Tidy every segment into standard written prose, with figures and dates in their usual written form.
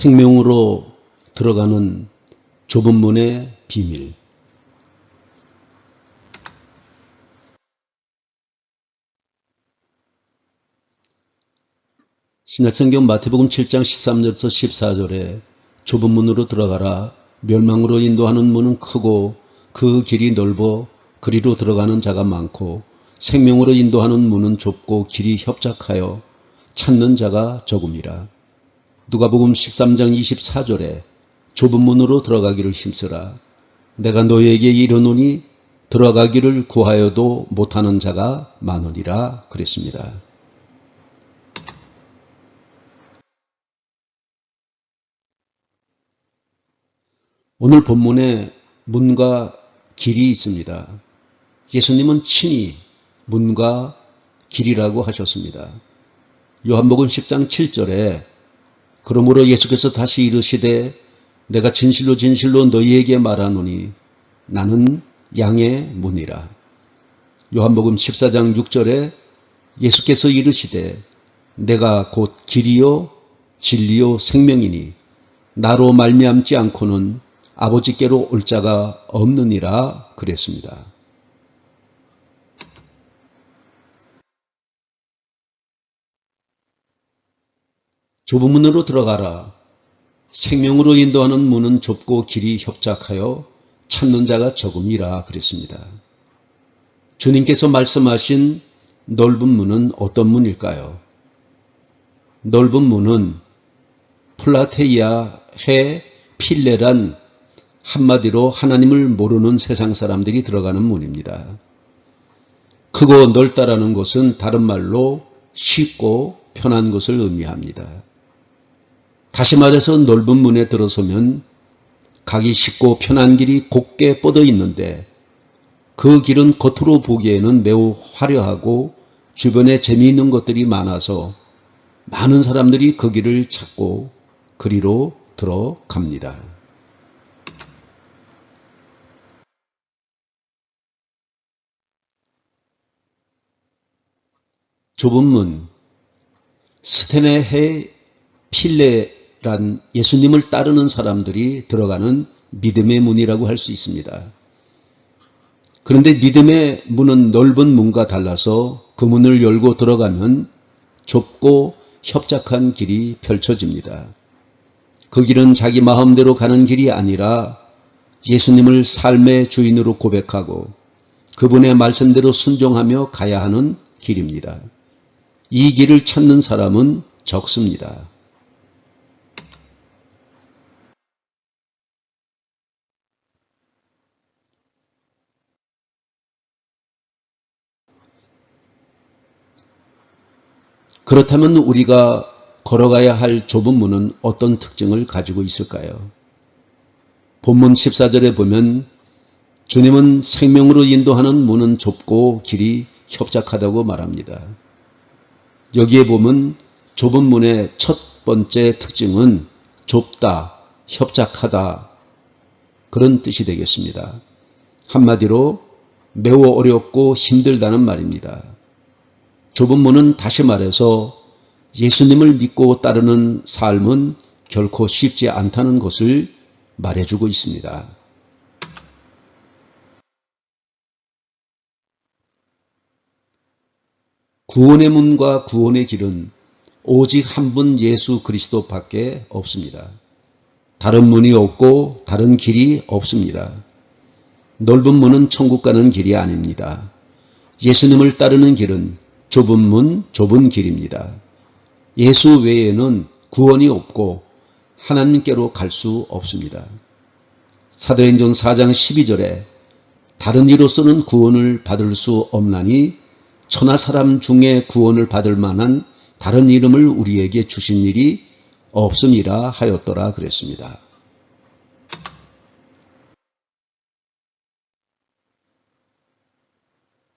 생명으로 들어가는 좁은 문의 비밀. 신약성경 마태복음 7장 13절에서 14절에 좁은 문으로 들어가라. 멸망으로 인도하는 문은 크고 그 길이 넓어 그리로 들어가는 자가 많고 생명으로 인도하는 문은 좁고 길이 협착하여 찾는 자가 적음이라. 누가복음 13장 24절에 좁은 문으로 들어가기를 힘쓰라. 내가 너희에게 이르노니 들어가기를 구하여도 못하는 자가 많으리라 그랬습니다. 오늘 본문에 문과 길이 있습니다. 예수님은 친히 문과 길이라고 하셨습니다. 요한복음 10장 7절에 그러므로 예수께서 다시 이르시되 내가 진실로 진실로 너희에게 말하노니 나는 양의 문이라. 요한복음 14장 6절에 예수께서 이르시되 내가 곧 길이요 진리요 생명이니 나로 말미암지 않고는 아버지께로 올 자가 없느니라 그랬습니다. 좁은 문으로 들어가라. 생명으로 인도하는 문은 좁고 길이 협착하여 찾는 자가 적음이라 그랬습니다. 주님께서 말씀하신 넓은 문은 어떤 문일까요? 넓은 문은 플라테이아 해 필레란 한마디로 하나님을 모르는 세상 사람들이 들어가는 문입니다. 크고 넓다라는 것은 다른 말로 쉽고 편한 것을 의미합니다. 다시 말해서 넓은 문에 들어서면 가기 쉽고 편한 길이 곱게 뻗어 있는데 그 길은 겉으로 보기에는 매우 화려하고 주변에 재미있는 것들이 많아서 많은 사람들이 그 길을 찾고 그리로 들어갑니다. 좁은 문, 스테네헤 필레란 예수님을 따르는 사람들이 들어가는 믿음의 문이라고 할 수 있습니다. 그런데 믿음의 문은 넓은 문과 달라서 그 문을 열고 들어가면 좁고 협착한 길이 펼쳐집니다. 그 길은 자기 마음대로 가는 길이 아니라 예수님을 삶의 주인으로 고백하고 그분의 말씀대로 순종하며 가야 하는 길입니다. 이 길을 찾는 사람은 적습니다. 그렇다면 우리가 걸어가야 할 좁은 문은 어떤 특징을 가지고 있을까요? 본문 14절에 보면 주님은 생명으로 인도하는 문은 좁고 길이 협착하다고 말합니다. 여기에 보면 좁은 문의 첫 번째 특징은 좁다, 협착하다 그런 뜻이 되겠습니다. 한마디로 매우 어렵고 힘들다는 말입니다. 좁은 문은 다시 말해서 예수님을 믿고 따르는 삶은 결코 쉽지 않다는 것을 말해주고 있습니다. 구원의 문과 구원의 길은 오직 한 분 예수 그리스도밖에 없습니다. 다른 문이 없고 다른 길이 없습니다. 넓은 문은 천국 가는 길이 아닙니다. 예수님을 따르는 길은 좁은 문, 좁은 길입니다. 예수 외에는 구원이 없고 하나님께로 갈 수 없습니다. 사도행전 4장 12절에 다른 이로서는 구원을 받을 수 없나니 천하 사람 중에 구원을 받을 만한 다른 이름을 우리에게 주신 일이 없음이라 하였더라 그랬습니다.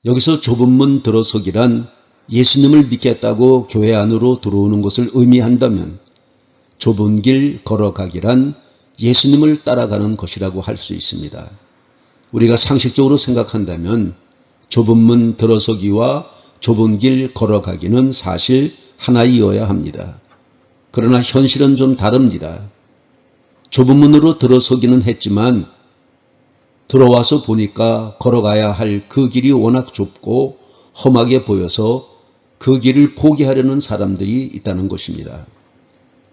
여기서 좁은 문 들어서기란 예수님을 믿겠다고 교회 안으로 들어오는 것을 의미한다면 좁은 길 걸어가기란 예수님을 따라가는 것이라고 할 수 있습니다. 우리가 상식적으로 생각한다면 좁은 문 들어서기와 좁은 길 걸어가기는 사실 하나이어야 합니다. 그러나 현실은 좀 다릅니다. 좁은 문으로 들어서기는 했지만 들어와서 보니까 걸어가야 할 그 길이 워낙 좁고 험하게 보여서 그 길을 포기하려는 사람들이 있다는 것입니다.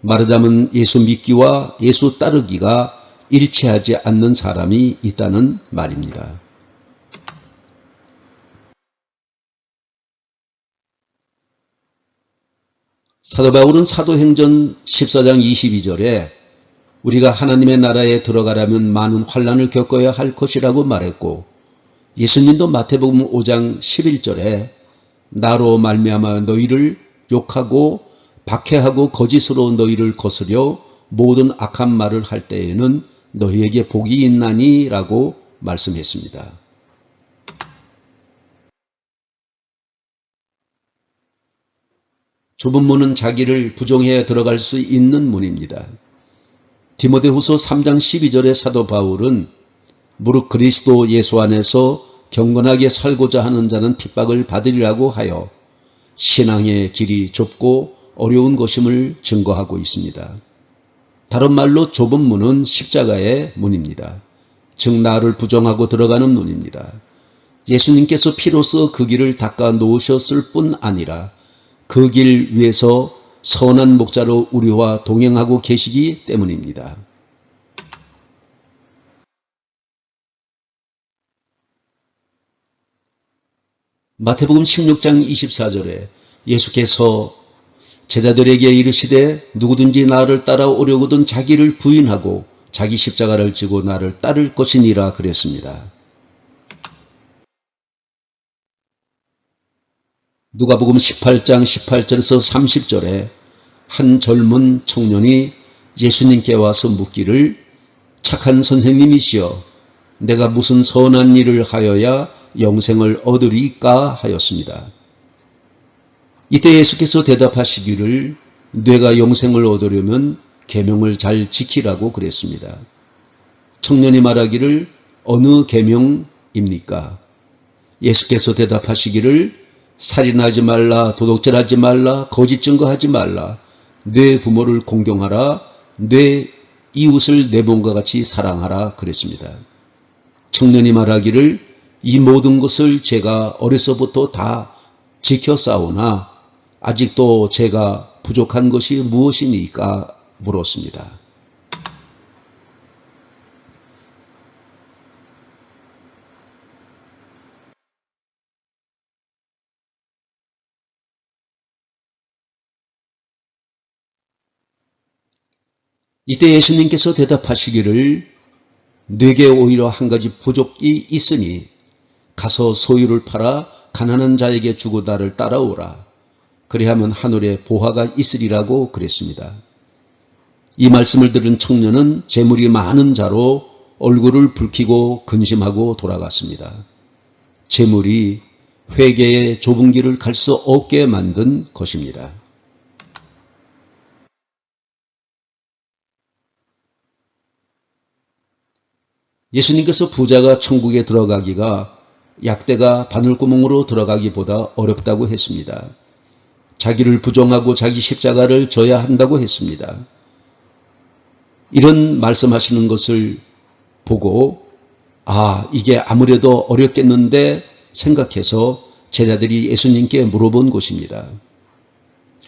말하자면 예수 믿기와 예수 따르기가 일치하지 않는 사람이 있다는 말입니다. 사도 바울은 사도행전 14장 22절에 우리가 하나님의 나라에 들어가려면 많은 환난을 겪어야 할 것이라고 말했고, 예수님도 마태복음 5장 11절에 나로 말미암아 너희를 욕하고 박해하고 거짓으로 너희를 거스려 모든 악한 말을 할 때에는 너희에게 복이 있나니 라고 말씀했습니다. 좁은 문은 자기를 부정해 들어갈 수 있는 문입니다. 디모데후서 3장 12절의 사도 바울은 무릇 그리스도 예수 안에서 경건하게 살고자 하는 자는 핍박을 받으리라고 하여 신앙의 길이 좁고 어려운 것임을 증거하고 있습니다. 다른 말로 좁은 문은 십자가의 문입니다. 즉 나를 부정하고 들어가는 문입니다. 예수님께서 피로써 그 길을 닦아 놓으셨을 뿐 아니라 그 길 위에서 선한 목자로 우리와 동행하고 계시기 때문입니다. 마태복음 16장 24절에 예수께서 제자들에게 이르시되 누구든지 나를 따라오려거든 자기를 부인하고 자기 십자가를 지고 나를 따를 것이니라 그랬습니다. 누가복음 18장 18절에서 30절에 한 젊은 청년이 예수님께 와서 묻기를 착한 선생님이시여 내가 무슨 선한 일을 하여야 영생을 얻으리까 하였습니다. 이때 예수께서 대답하시기를 내가 영생을 얻으려면 계명을 잘 지키라고 그랬습니다. 청년이 말하기를 어느 계명입니까? 예수께서 대답하시기를 살인하지 말라, 도둑질하지 말라, 거짓 증거하지 말라, 내 부모를 공경하라, 내 이웃을 내 몸과 같이 사랑하라 그랬습니다. 청년이 말하기를 이 모든 것을 제가 어려서부터 다 지켜싸우나 아직도 제가 부족한 것이 무엇이니까 물었습니다. 이때 예수님께서 대답하시기를 네게 오히려 한 가지 부족이 있으니 가서 소유를 팔아 가난한 자에게 주고 나를 따라오라. 그리하면 하늘에 보화가 있으리라고 그랬습니다. 이 말씀을 들은 청년은 재물이 많은 자로 얼굴을 붉히고 근심하고 돌아갔습니다. 재물이 회개의 좁은 길을 갈 수 없게 만든 것입니다. 예수님께서 부자가 천국에 들어가기가 약대가 바늘구멍으로 들어가기보다 어렵다고 했습니다. 자기를 부정하고 자기 십자가를 져야 한다고 했습니다. 이런 말씀하시는 것을 보고 이게 아무래도 어렵겠는데 생각해서 제자들이 예수님께 물어본 것입니다.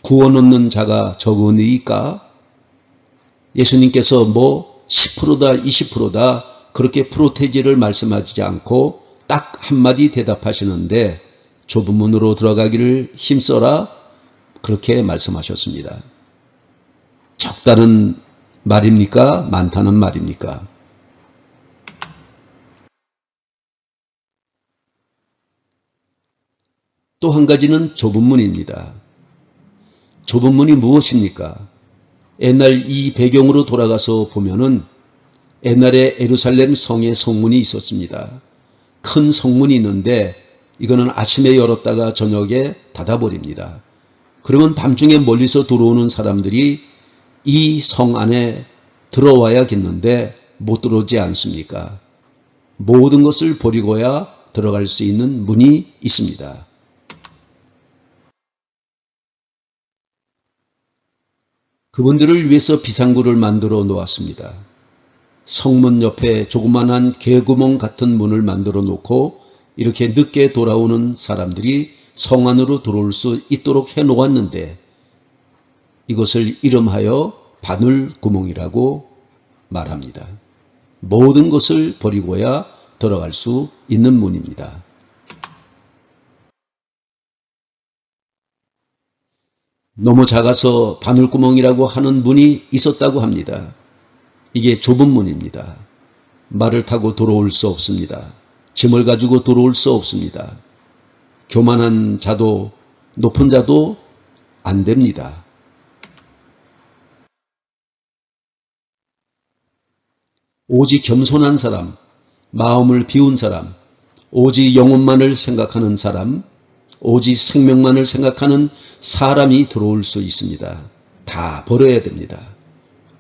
구원 얻는 자가 적으니까? 예수님께서 10%다 20%다 그렇게 프로테지를 말씀하지 않고 딱 한마디 대답하시는데 좁은 문으로 들어가기를 힘써라 그렇게 말씀하셨습니다. 적다는 말입니까? 많다는 말입니까? 또 한 가지는 좁은 문입니다. 좁은 문이 무엇입니까? 옛날 이 배경으로 돌아가서 보면은 옛날에 예루살렘 성에 성문이 있었습니다. 큰 성문이 있는데 이거는 아침에 열었다가 저녁에 닫아버립니다. 그러면 밤중에 멀리서 들어오는 사람들이 이 성 안에 들어와야겠는데 못 들어오지 않습니까? 모든 것을 버리고야 들어갈 수 있는 문이 있습니다. 그분들을 위해서 비상구를 만들어 놓았습니다. 성문 옆에 조그만한 개구멍 같은 문을 만들어 놓고 이렇게 늦게 돌아오는 사람들이 성 안으로 들어올 수 있도록 해 놓았는데 이것을 이름하여 바늘구멍이라고 말합니다. 모든 것을 버리고야 들어갈 수 있는 문입니다. 너무 작아서 바늘구멍이라고 하는 문이 있었다고 합니다. 이게 좁은 문입니다. 말을 타고 들어올 수 없습니다. 짐을 가지고 들어올 수 없습니다. 교만한 자도 높은 자도 안 됩니다. 오직 겸손한 사람, 마음을 비운 사람, 오직 영혼만을 생각하는 사람, 오직 생명만을 생각하는 사람이 들어올 수 있습니다. 다 버려야 됩니다.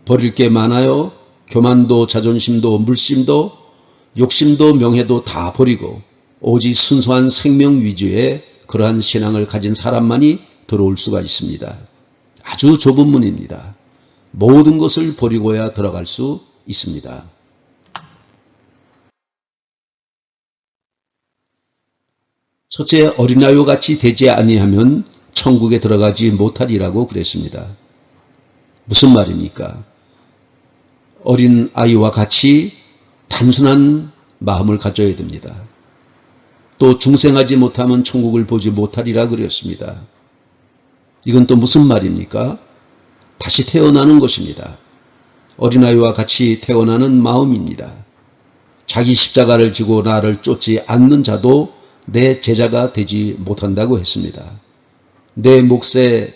버릴 게 많아요. 교만도 자존심도 물심도 욕심도 명예도 다 버리고 오직 순수한 생명 위주의 그러한 신앙을 가진 사람만이 들어올 수가 있습니다. 아주 좁은 문입니다. 모든 것을 버리고야 들어갈 수 있습니다. 첫째, 어린아이와 같이 되지 아니하면 천국에 들어가지 못하리라고 그랬습니다. 무슨 말입니까? 어린아이와 같이 단순한 마음을 가져야 됩니다. 또 중생하지 못하면 천국을 보지 못하리라 그랬습니다. 이건 또 무슨 말입니까? 다시 태어나는 것입니다. 어린아이와 같이 태어나는 마음입니다. 자기 십자가를 지고 나를 쫓지 않는 자도 내 제자가 되지 못한다고 했습니다. 내 몫에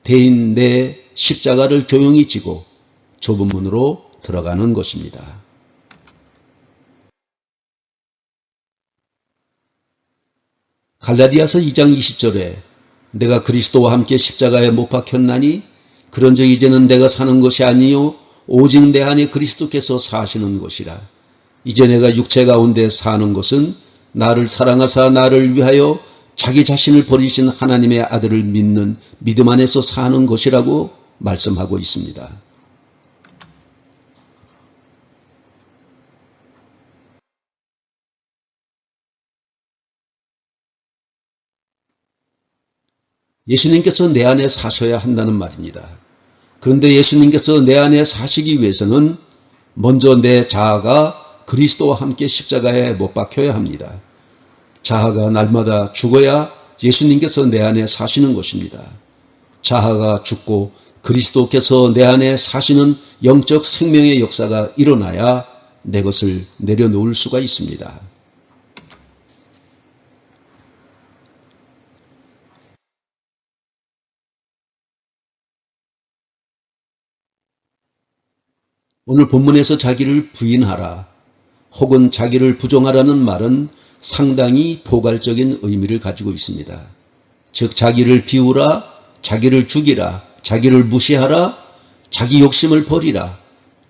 대인 내 십자가를 조용히 지고 좁은 문으로 들어가는 것입니다. 갈라디아서 2장 20절에 내가 그리스도와 함께 십자가에 못 박혔나니 그런즉 이제는 내가 사는 것이 아니요 오직 내 안에 그리스도께서 사시는 것이라. 이제 내가 육체 가운데 사는 것은 나를 사랑하사 나를 위하여 자기 자신을 버리신 하나님의 아들을 믿는 믿음 안에서 사는 것이라고 말씀하고 있습니다. 예수님께서 내 안에 사셔야 한다는 말입니다. 그런데 예수님께서 내 안에 사시기 위해서는 먼저 내 자아가 그리스도와 함께 십자가에 못 박혀야 합니다. 자아가 날마다 죽어야 예수님께서 내 안에 사시는 것입니다. 자아가 죽고 그리스도께서 내 안에 사시는 영적 생명의 역사가 일어나야 내 것을 내려놓을 수가 있습니다. 오늘 본문에서 자기를 부인하라 혹은 자기를 부정하라는 말은 상당히 포괄적인 의미를 가지고 있습니다. 즉 자기를 비우라, 자기를 죽이라, 자기를 무시하라, 자기 욕심을 버리라,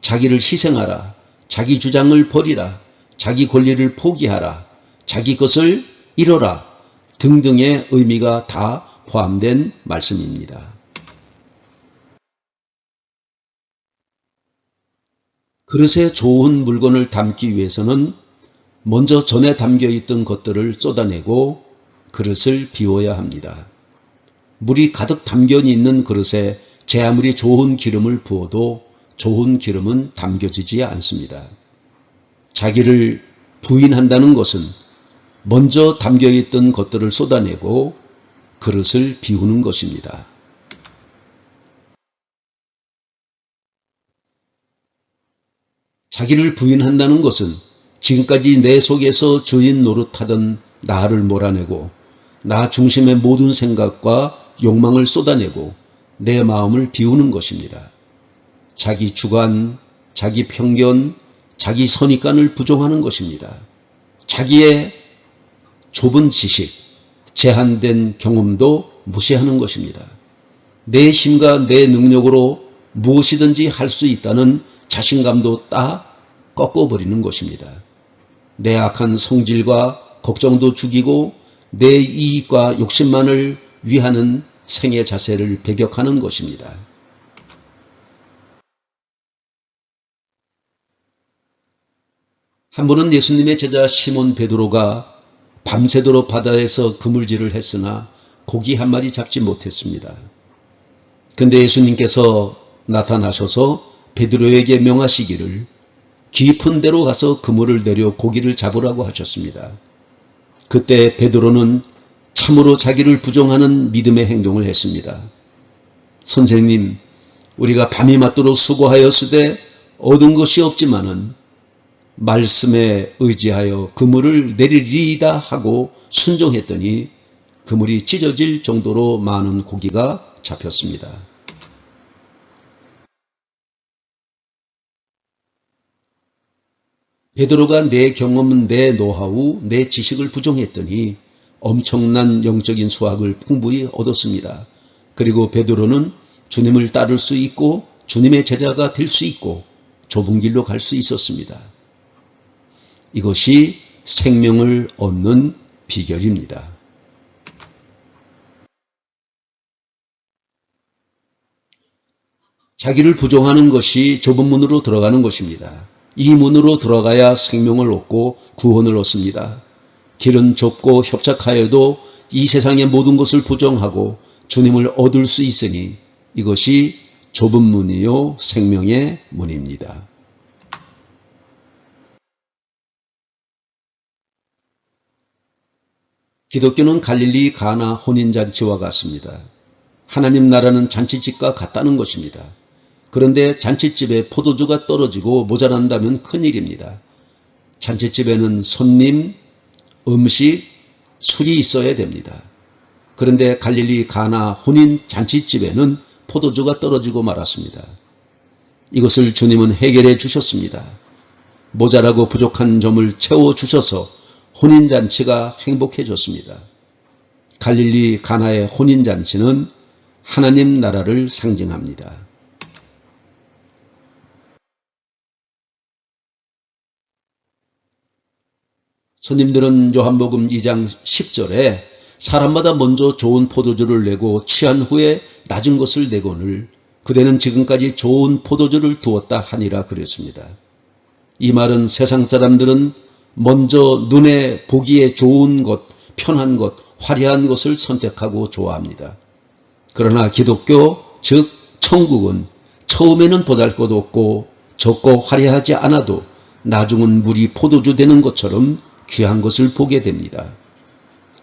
자기를 희생하라, 자기 주장을 버리라, 자기 권리를 포기하라, 자기 것을 잃어라 등등의 의미가 다 포함된 말씀입니다. 그릇에 좋은 물건을 담기 위해서는 먼저 전에 담겨있던 것들을 쏟아내고 그릇을 비워야 합니다. 물이 가득 담겨 있는 그릇에 제 아무리 좋은 기름을 부어도 좋은 기름은 담겨지지 않습니다. 자기를 부인한다는 것은 먼저 담겨있던 것들을 쏟아내고 그릇을 비우는 것입니다. 자기를 부인한다는 것은 지금까지 내 속에서 주인 노릇하던 나를 몰아내고 나 중심의 모든 생각과 욕망을 쏟아내고 내 마음을 비우는 것입니다. 자기 주관, 자기 편견, 자기 선입관을 부정하는 것입니다. 자기의 좁은 지식, 제한된 경험도 무시하는 것입니다. 내 힘과 내 능력으로 무엇이든지 할 수 있다는 자신감도 딱 꺾어버리는 것입니다. 내 악한 성질과 걱정도 죽이고 내 이익과 욕심만을 위하는 생애 자세를 배격하는 것입니다. 한 번은 예수님의 제자 시몬 베드로가 밤새도록 바다에서 그물질을 했으나 고기 한 마리 잡지 못했습니다. 근데 예수님께서 나타나셔서 베드로에게 명하시기를 깊은 데로 가서 그물을 내려 고기를 잡으라고 하셨습니다. 그때 베드로는 참으로 자기를 부정하는 믿음의 행동을 했습니다. 선생님, 우리가 밤이 맞도록 수고하였으되 얻은 것이 없지만은 말씀에 의지하여 그물을 내리리이다 하고 순종했더니 그물이 찢어질 정도로 많은 고기가 잡혔습니다. 베드로가 내 경험, 내 노하우, 내 지식을 부정했더니 엄청난 영적인 수확을 풍부히 얻었습니다. 그리고 베드로는 주님을 따를 수 있고 주님의 제자가 될 수 있고 좁은 길로 갈 수 있었습니다. 이것이 생명을 얻는 비결입니다. 자기를 부정하는 것이 좁은 문으로 들어가는 것입니다. 이 문으로 들어가야 생명을 얻고 구원을 얻습니다. 길은 좁고 협착하여도 이 세상의 모든 것을 부정하고 주님을 얻을 수 있으니 이것이 좁은 문이요 생명의 문입니다. 기독교는 갈릴리 가나 혼인잔치와 같습니다. 하나님 나라는 잔치집과 같다는 것입니다. 그런데 잔치집에 포도주가 떨어지고 모자란다면 큰일입니다. 잔치집에는 손님, 음식, 술이 있어야 됩니다. 그런데 갈릴리 가나 혼인 잔치집에는 포도주가 떨어지고 말았습니다. 이것을 주님은 해결해 주셨습니다. 모자라고 부족한 점을 채워주셔서 혼인잔치가 행복해졌습니다. 갈릴리 가나의 혼인잔치는 하나님 나라를 상징합니다. 손님들은 요한복음 2장 10절에 사람마다 먼저 좋은 포도주를 내고 취한 후에 낮은 것을 내거늘 그대는 지금까지 좋은 포도주를 두었다 하니라 그랬습니다. 이 말은 세상 사람들은 먼저 눈에 보기에 좋은 것, 편한 것, 화려한 것을 선택하고 좋아합니다. 그러나 기독교, 즉 천국은 처음에는 보잘것없고 적고 화려하지 않아도 나중은 물이 포도주 되는 것처럼 귀한 것을 보게 됩니다.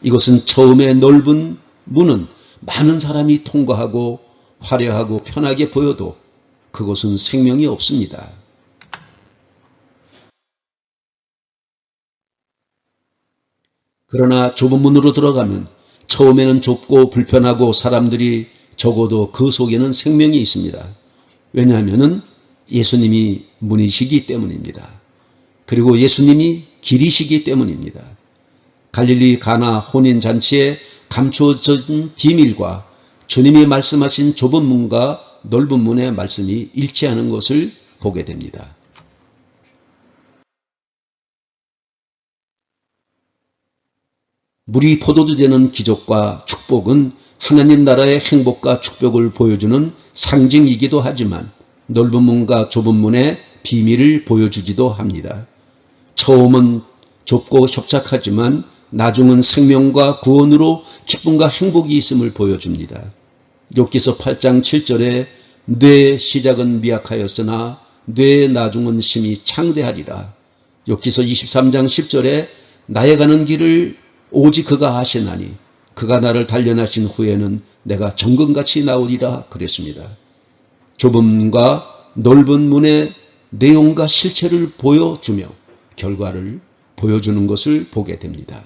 이것은 처음에 넓은 문은 많은 사람이 통과하고 화려하고 편하게 보여도 그것은 생명이 없습니다. 그러나 좁은 문으로 들어가면 처음에는 좁고 불편하고 사람들이 적어도 그 속에는 생명이 있습니다. 왜냐하면 예수님이 문이시기 때문입니다. 그리고 예수님이 길이시기 때문입니다. 갈릴리 가나 혼인잔치에 감추어진 비밀과 주님이 말씀하신 좁은 문과 넓은 문의 말씀이 일치하는 것을 보게 됩니다. 물이 포도주 되는 기적과 축복은 하나님 나라의 행복과 축복을 보여주는 상징이기도 하지만 넓은 문과 좁은 문의 비밀을 보여주기도 합니다. 처음은 좁고 협착하지만 나중은 생명과 구원으로 기쁨과 행복이 있음을 보여줍니다. 욥기서 8장 7절에 뇌의 시작은 미약하였으나 뇌의 나중은 심히 창대하리라. 욥기서 23장 10절에 나의 가는 길을 오직 그가 하시나니 그가 나를 단련하신 후에는 내가 정금같이 나오리라 그랬습니다. 좁은 문과 넓은 문의 내용과 실체를 보여주며 결과를 보여주는 것을 보게 됩니다.